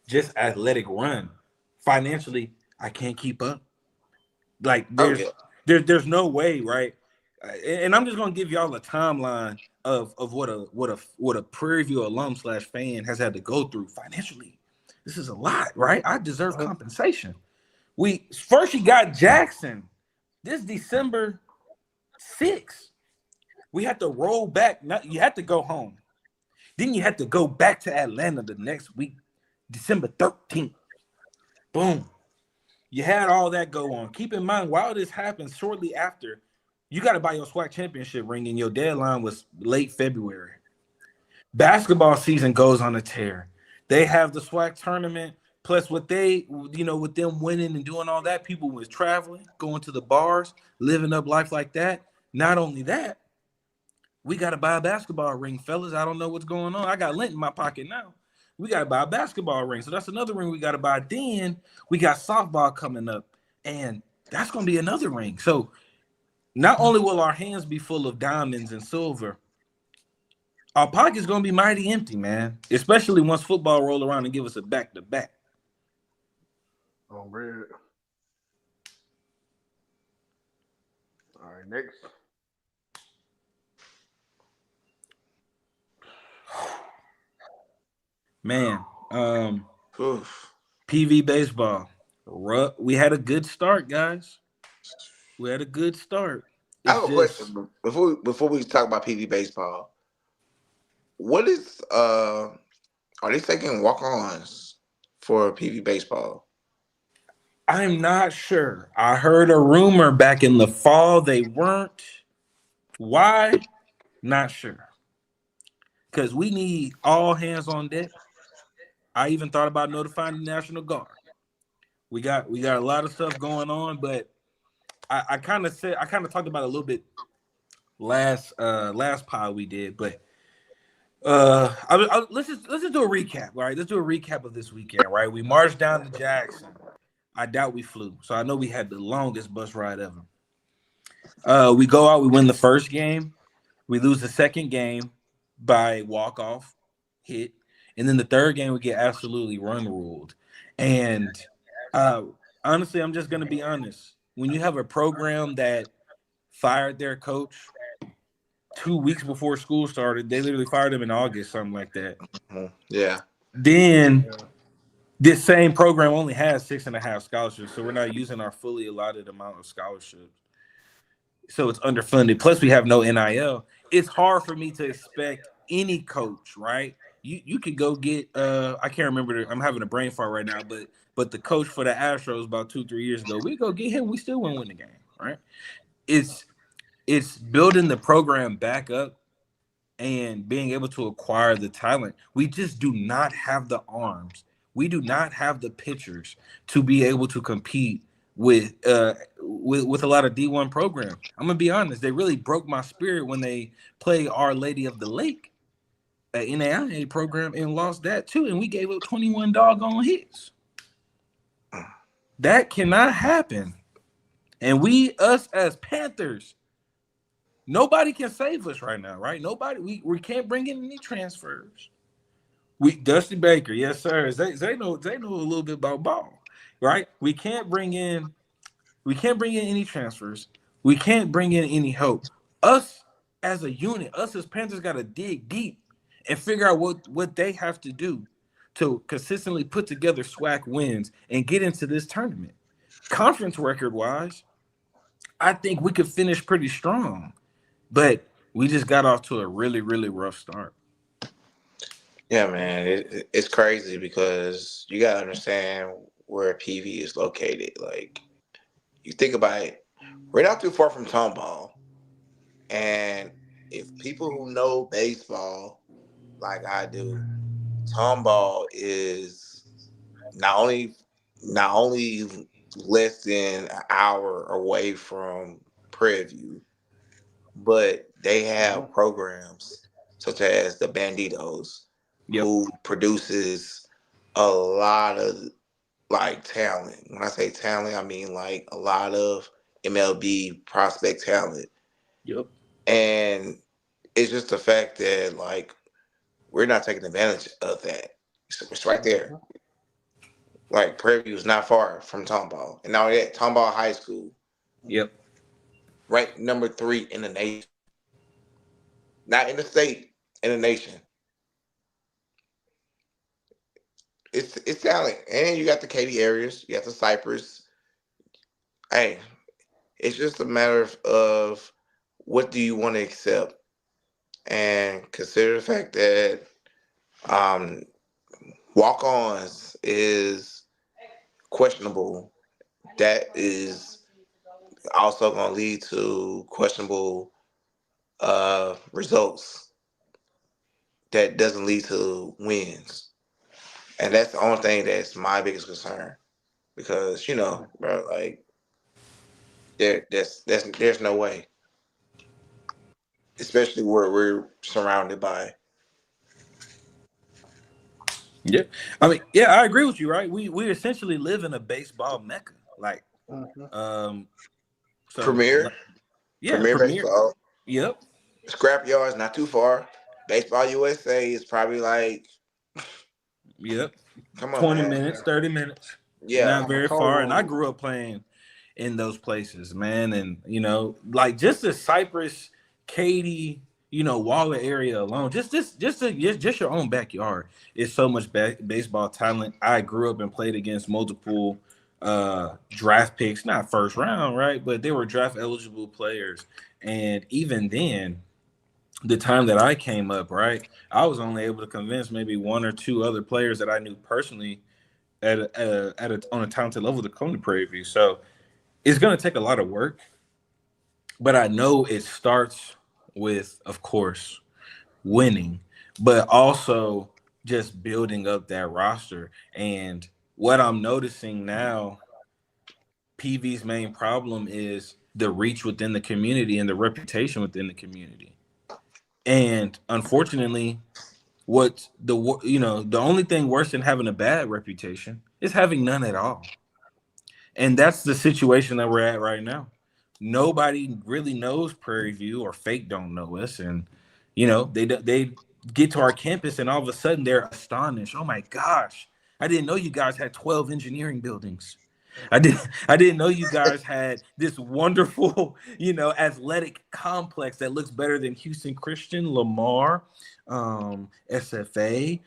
just athletic run. Financially, I can't keep up. Like there's no way, right? And I'm just gonna give y'all a timeline of what a Prairie View alum / fan has had to go through financially. This is a lot, right? I deserve compensation. We first you got Jackson this December 6th. We had to roll back. You had to go home. Then you had to go back to Atlanta the next week, December 13th. Boom. You had all that go on. Keep in mind, while this happened shortly after, you got to buy your SWAC championship ring, and your deadline was late February. Basketball season goes on a tear. They have the SWAC tournament, plus with them winning and doing all that, people was traveling, going to the bars, living up life like that. Not only that, we got to buy a basketball ring, fellas. I don't know what's going on. I got lint in my pocket now. We got to buy a basketball ring. So that's another ring we got to buy. Then we got softball coming up, and that's going to be another ring. So not only will our hands be full of diamonds and silver, our pocket's going to be mighty empty, man, especially once football roll around and give us a back-to-back.
Oh, man. All right, next.
Man, PV baseball. We had a good start, guys. We had a good start.
I have a question before we talk about PV baseball. What is are they taking walk-ons for PV baseball?
I'm not sure. I heard a rumor back in the fall they weren't. Why? Not sure. Because we need all hands on deck. I even thought about notifying the National Guard. We got a lot of stuff going on, but I kind of talked about it a little bit last pod we did, but let's just do a recap. All right, let's do a recap of this weekend. Right, we marched down to Jackson. I doubt we flew, so I know we had the longest bus ride ever. We go out, we win the first game, we lose the second game by walk off hit, and then the third game we get absolutely run ruled. And honestly, I'm just gonna be honest. When you have a program that fired their coach 2 weeks before school started, they literally fired him in August, something like that.
Yeah.
Then this same program only has 6.5 scholarships, so we're not using our fully allotted amount of scholarships. So it's underfunded. Plus, we have no NIL. It's hard for me to expect any coach, right? You could go get I can't remember. I'm having a brain fart right now, but the coach for the Astros about 2-3 years ago, we go get him. We still won't win the game, right? It's building the program back up and being able to acquire the talent. We just do not have the arms. We do not have the pitchers to be able to compete with a lot of D1 programs. I'm gonna be honest. They really broke my spirit when they played Our Lady of the Lake, an NAIA program, and lost that too. And we gave up 21 doggone hits. That cannot happen. And us as Panthers, nobody can save us right now, right? Nobody. We can't bring in any transfers. Dusty Baker, yes sir. They know a little bit about ball, right? We can't bring in any transfers. We can't bring in any help. Us as a unit, us as Panthers, got to dig deep and figure out what they have to do to consistently put together SWAC wins and get into this tournament. Conference record wise, I think we could finish pretty strong, but we just got off to a really, really rough start.
Yeah, man, it's crazy because you gotta understand where PV is located. Like, you think about it, we're not too far from Tomball, and if people who know baseball like I do, Tomball is not only less than an hour away from Prairie View, but they have programs such as the Banditos, who produces a lot of like talent. When I say talent, I mean like a lot of MLB prospect talent.
Yep.
And it's just the fact that like we're not taking advantage of that. It's right there. Like Prairie View is not far from Tomball. And now at Tomball High School.
Yep.
Ranked number 3 in the nation. Not in the state, in the nation. It's talent. And you got the Katy areas, you got the Cypress. Hey, it's just a matter of what do you want to accept? And consider the fact that walk-ons is questionable. That is also going to lead to questionable results. That doesn't lead to wins. And that's the only thing that's my biggest concern. Because, bro, like, there's no way. Especially where we're surrounded by.
Yeah. I mean, yeah, I agree with you, right? We essentially live in a baseball mecca. Like
Premier?
Yeah,
Premier baseball.
Yep.
Scrapyard's not too far. Baseball USA is probably like come on,
20
man.
minutes, 30 minutes.
Yeah.
Not very far. And I grew up playing in those places, man. And like just the Cypress, Katy, Waller area alone, just your own backyard is so much baseball talent. I grew up and played against multiple draft picks, not first round, right? But they were draft eligible players. And even then, the time that I came up, right, I was only able to convince maybe one or two other players that I knew personally on a talented level to come to Prairie View. So it's going to take a lot of work, but I know it starts with, of course, winning, but also just building up that roster. And what I'm noticing now, PV's main problem is the reach within the community and the reputation within the community. And unfortunately, the only thing worse than having a bad reputation is having none at all. And that's the situation that we're at right now. Nobody really knows Prairie View, or fake don't know us. And, they get to our campus and all of a sudden they're astonished. Oh my gosh, I didn't know you guys had 12 engineering buildings. I didn't know you guys had this wonderful, athletic complex that looks better than Houston Christian, Lamar, SFA,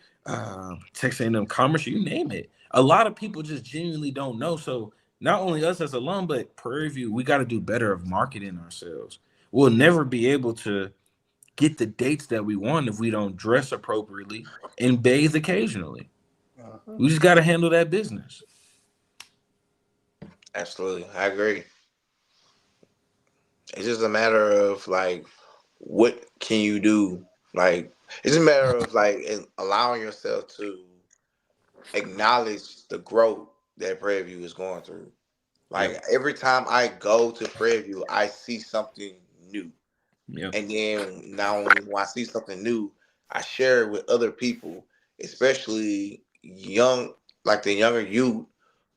Texas A&M Commerce, you name it. A lot of people just genuinely don't know. So not only us as alum, but Prairie View, we got to do better of marketing ourselves. We'll never be able to get the dates that we want if we don't dress appropriately and bathe occasionally. We just got to handle that business.
Absolutely, I agree. It's just a matter of like, what can you do? Like, it's a matter of like allowing yourself to acknowledge the growth that Prairie View is going through. Like, every time I go to Prairie View, I see something new.
Yeah.
And then now when I see something new, I share it with other people, especially the younger youth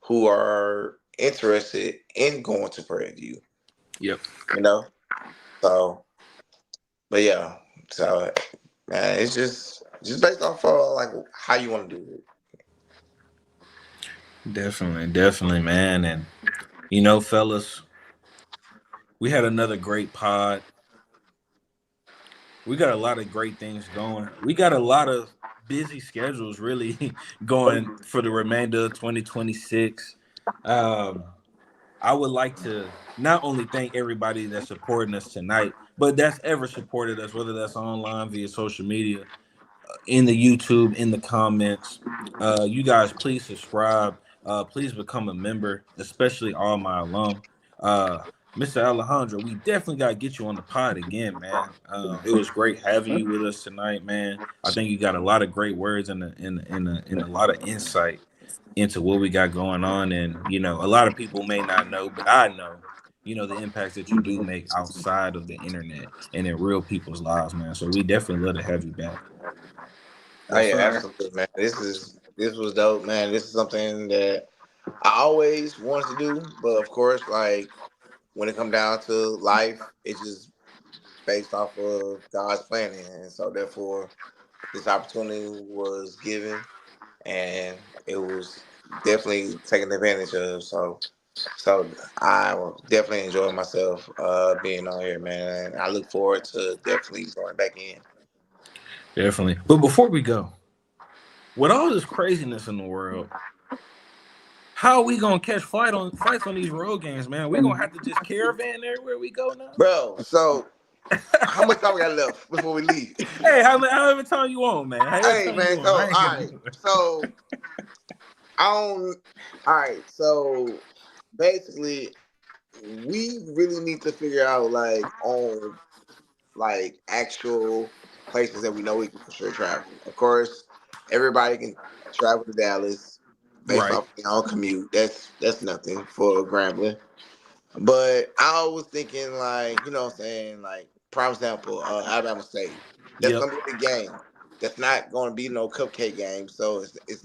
who are interested in going to Prairie View.
Yep.
So, but yeah, so man, it's just based off of like how you want to do it.
Definitely, man. And fellas, we had another great pod. We got a lot of great things going. We got a lot of busy schedules really going for the remainder of 2026. I would like to not only thank everybody that's supporting us tonight, but that's ever supported us, whether that's online, via social media, in the YouTube, in the comments. You guys, please subscribe. Please become a member, especially all my alum. Mr. Alejandro, we definitely got to get you on the pod again, man. It was great having you with us tonight, man. I think you got a lot of great words and a lot of insight into what we got going on. And, a lot of people may not know, but I know, the impacts that you do make outside of the internet and in real people's lives, man. So we definitely love to have you back.
Oh yeah, absolutely, man. This was dope, man. This is something that I always wanted to do, but of course, like when it comes down to life, it's just based off of God's planning, and so therefore, this opportunity was given, and it was definitely taken advantage of. So I will definitely enjoy myself being on here, man. And I look forward to definitely going back in.
Definitely. But before we go, with all this craziness in the world, how are we gonna catch fights on these road games, man? We're gonna have to just caravan everywhere we go now,
bro. So how much time we got left before we leave?
Hey, however time you want, man.
Hey, man. So all right. So all right. So basically, we really need to figure out on actual places that we know we can for sure travel. Of course, everybody can travel to Dallas based off their own commute. That's nothing for Grambling. But I was thinking prime example, Alabama State. That's gonna be the game. That's not gonna be no cupcake game. So it's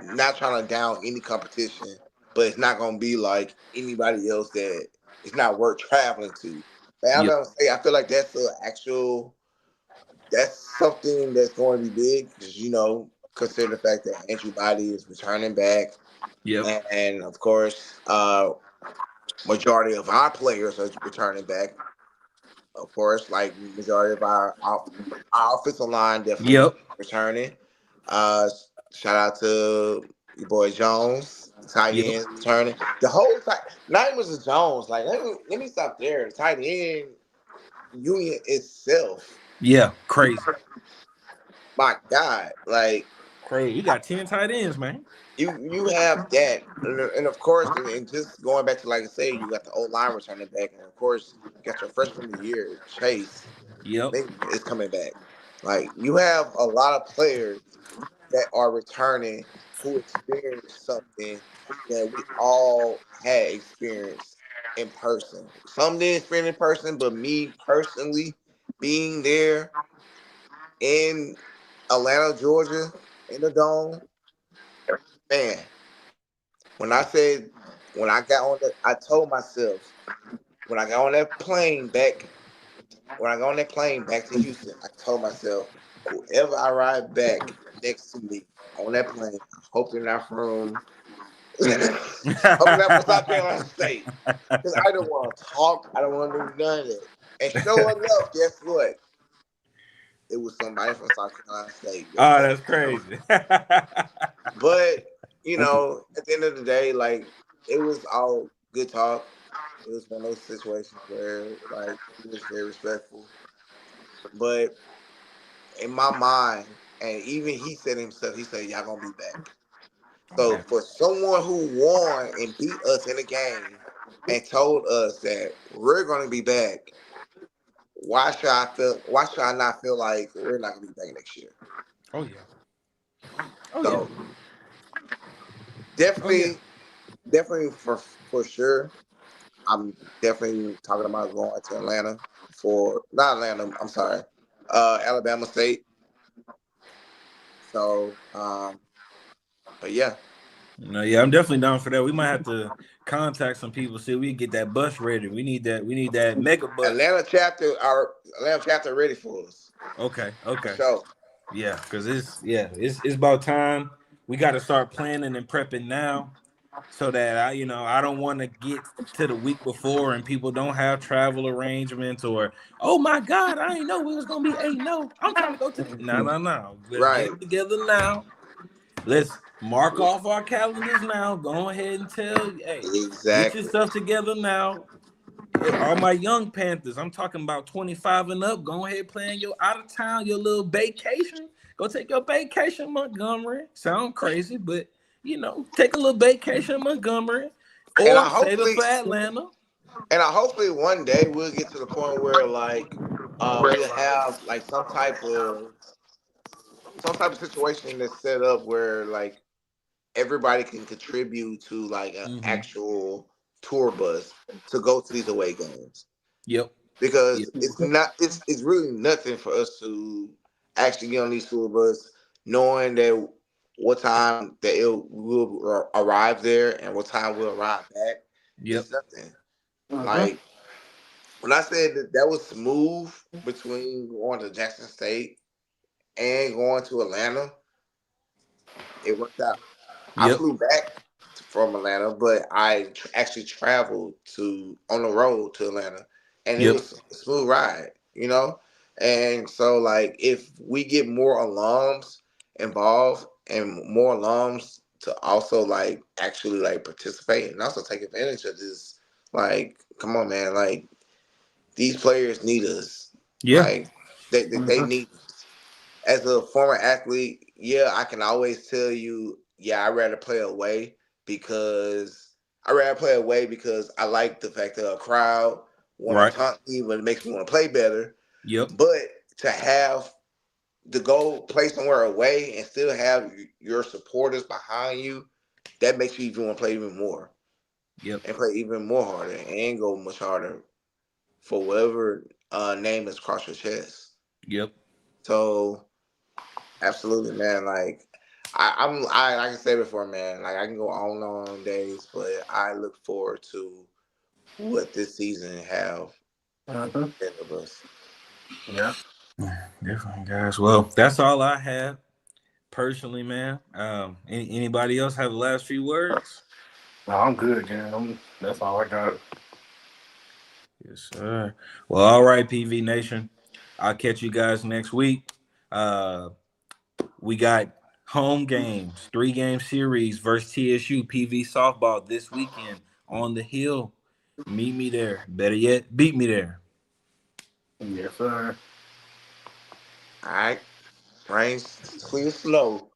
not trying to down any competition, but it's not gonna be like anybody else that it's not worth traveling to. But Alabama State, I feel like that's something that's going to be big because consider the fact that Andrew Body is returning back. And of course, majority of our players are returning back. Of course, majority of our offensive line definitely returning. Shout out to your boy Jones, tight end returning. The whole not even just Jones. Let me stop there. The tight end union itself.
Yeah, crazy.
My God,
Crazy. You got 10 tight ends, man.
You have that, and of course, and just going back to like I say, you got the old line returning back, and of course, you got your freshman of the year, Chase.
Yep.
Is coming back. Like you have a lot of players that are returning who experienced something that we all had experienced in person. Some didn't experience in person, but me personally being there in Atlanta, Georgia, in the dome, man. When I got on I told myself when I got on that plane back to Houston, I told myself, whoever I ride back next to me on that plane, I hope they're not from South Carolina State. Because I don't want to talk. I don't want to do none of it. And sure enough, guess what? It was somebody from South Carolina State.
Oh, that's crazy.
But, you know, at the end of the day, like, it was all good talk. It was one of those situations where, like, he was very respectful. But in my mind, and even he said himself, he said, y'all going to be back. So for someone who won and beat us in a game and told us that we're going to be back, why should I not feel like we're not going to be back next year?
Oh, yeah.
So definitely for sure. I'm definitely talking about going to Alabama State. So, but yeah.
No, yeah, I'm definitely down for that. We might have to contact some people, see if we can get that bus ready. We need that mega bus.
Atlanta chapter ready for us.
Okay.
So
yeah, because it's about time. We got to start planning and prepping now, so that I don't want to get to the week before and people don't have travel arrangements, or oh my God, I didn't know we was gonna be 8-0. I'm trying to go to no. Let's get it together now. Let's mark off our calendars now. Go ahead and tell, hey, get your stuff together now. All my young Panthers, I'm talking about 25 and up. Go ahead, plan your out of town, your little vacation. Go take your vacation, Montgomery. Sound crazy, but take a little vacation in Montgomery, or save it for Atlanta.
And hopefully one day we'll get to the point where we'll have like some type of situation that's set up where like everybody can contribute to like an actual tour bus to go to these away games.
Yep.
Because it's really nothing for us to actually get on these tour bus knowing that what time that we'll arrive there and what time we'll arrive back.
Yep.
It's nothing. Like when I said that was smooth between going to Jackson State and going to Atlanta, it worked out. I flew back from Atlanta, but I actually traveled on the road to Atlanta, and it was a smooth ride, And so, like, if we get more alums involved and more alums to also like actually like participate and also take advantage of this, like, come on, man, like these players need us.
Yeah,
like they need us. As a former athlete, I can always tell you, I'd rather play away because I like the fact that a crowd want to taunt me when it makes me want to play better.
Yep.
But to have to go play somewhere away and still have your supporters behind you, that makes you even want to play even more.
Yep.
And play even more harder and go much harder for whatever name is across your chest.
Yep.
So absolutely, man. Like I like I said before, man, like I can go on days, but I look forward to what this season have ahead of us.
Yeah.
Definitely, guys. Well, that's all I have personally, man. Anybody else have the last few words?
No, I'm good, man. That's all I got.
Yes, sir. Well, all right, PV Nation. I'll catch you guys next week. We got home games, 3-game series versus TSU PV softball this weekend on the Hill. Meet me there. Better yet, beat me there.
Yes, sir.
All right. Rain clear slow.